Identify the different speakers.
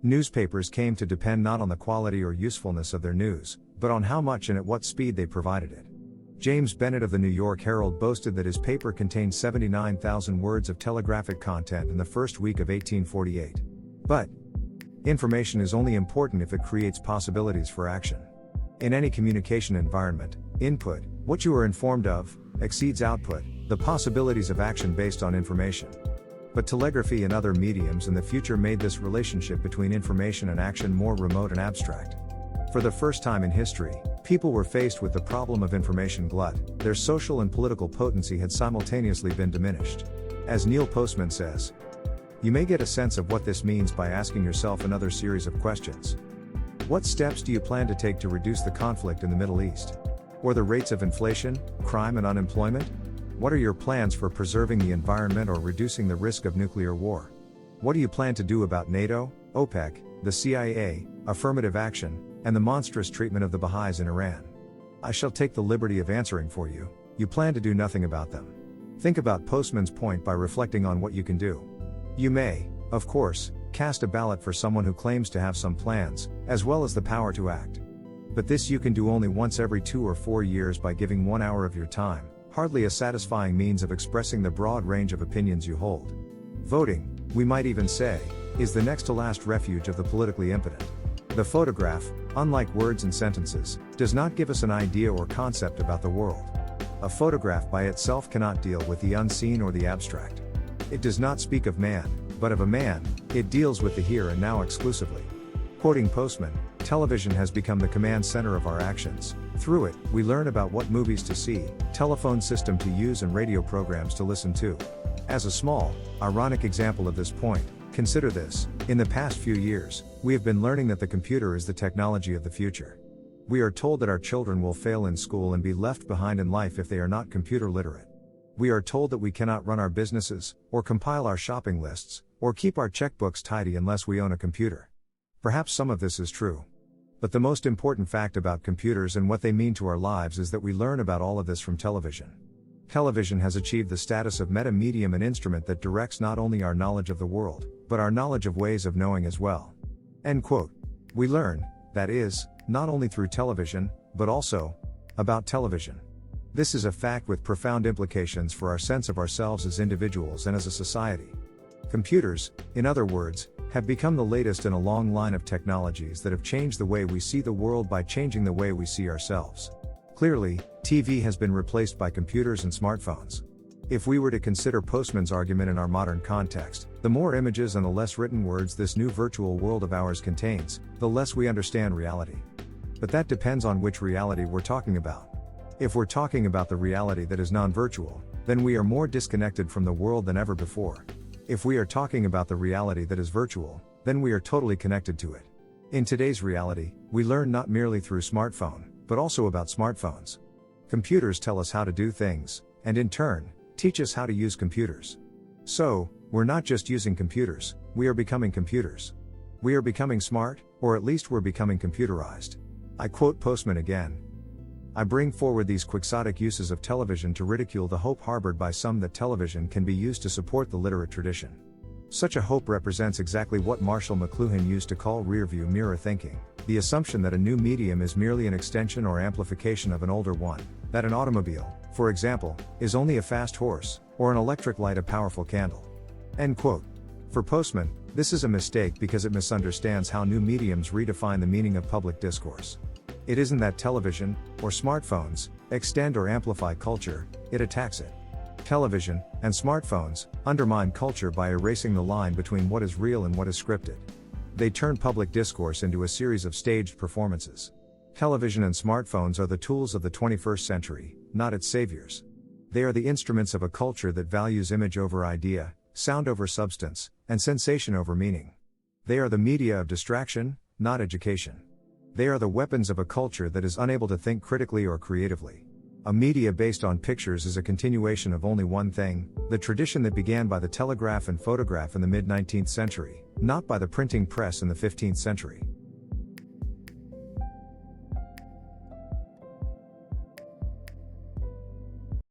Speaker 1: Newspapers came to depend not on the quality or usefulness of their news, but on how much and at what speed they provided it. James Bennett of the New York Herald boasted that his paper contained 79,000 words of telegraphic content in the first week of 1848. But information is only important if it creates possibilities for action. In any communication environment, input, what you are informed of, exceeds output, the possibilities of action based on information. But telegraphy and other mediums in the future made this relationship between information and action more remote and abstract. For the first time in history, people were faced with the problem of information glut. Their social and political potency had simultaneously been diminished. As Neil Postman says, you may get a sense of what this means by asking yourself another series of questions. What steps do you plan to take to reduce the conflict in the Middle East? Or the rates of inflation, crime and unemployment? What are your plans for preserving the environment or reducing the risk of nuclear war? What do you plan to do about NATO, OPEC, the CIA, affirmative action, and the monstrous treatment of the Baha'is in Iran? I shall take the liberty of answering for you. You plan to do nothing about them. Think about Postman's point by reflecting on what you can do. You may, of course, cast a ballot for someone who claims to have some plans, as well as the power to act. But this you can do only once every 2 or 4 years by giving 1 hour of your time, hardly a satisfying means of expressing the broad range of opinions you hold. Voting, we might even say, is the next to last refuge of the politically impotent. The photograph, unlike words and sentences, does not give us an idea or concept about the world. A photograph by itself cannot deal with the unseen or the abstract. It does not speak of man, but of a man. It deals with the here and now exclusively. Quoting Postman, television has become the command center of our actions. Through it, we learn about what movies to see, telephone system to use and radio programs to listen to. As a small, ironic example of this point, consider this: in the past few years, we have been learning that the computer is the technology of the future. We are told that our children will fail in school and be left behind in life if they are not computer literate. We are told that we cannot run our businesses, or compile our shopping lists, or keep our checkbooks tidy unless we own a computer. Perhaps some of this is true. But the most important fact about computers and what they mean to our lives is that we learn about all of this from television. Television has achieved the status of meta-medium and instrument that directs not only our knowledge of the world, but our knowledge of ways of knowing as well. End quote. We learn, that is, not only through television, but also about television. This is a fact with profound implications for our sense of ourselves as individuals and as a society. Computers, in other words, have become the latest in a long line of technologies that have changed the way we see the world by changing the way we see ourselves. Clearly, TV has been replaced by computers and smartphones. If we were to consider Postman's argument in our modern context, the more images and the less written words this new virtual world of ours contains, the less we understand reality. But that depends on which reality we're talking about. If we're talking about the reality that is non-virtual, then we are more disconnected from the world than ever before. If we are talking about the reality that is virtual, then we are totally connected to it. In today's reality, we learn not merely through smartphone, but also about smartphones. Computers tell us how to do things, and in turn, teach us how to use computers. So, we're not just using computers, we are becoming computers. We are becoming smart, or at least we're becoming computerized. I quote Postman again. I bring forward these quixotic uses of television to ridicule the hope harbored by some that television can be used to support the literate tradition. Such a hope represents exactly what Marshall McLuhan used to call rearview mirror thinking, the assumption that a new medium is merely an extension or amplification of an older one, that an automobile, for example, is only a fast horse, or an electric light a powerful candle. End quote. For Postman, this is a mistake because it misunderstands how new mediums redefine the meaning of public discourse. It isn't that television, or smartphones, extend or amplify culture, it attacks it. Television, and smartphones, undermine culture by erasing the line between what is real and what is scripted. They turn public discourse into a series of staged performances. Television and smartphones are the tools of the 21st century, not its saviors. They are the instruments of a culture that values image over idea, sound over substance, and sensation over meaning. They are the media of distraction, not education. They are the weapons of a culture that is unable to think critically or creatively. A media based on pictures is a continuation of only one thing, the tradition that began by the telegraph and photograph in the mid-19th century, not by the printing press in the 15th century.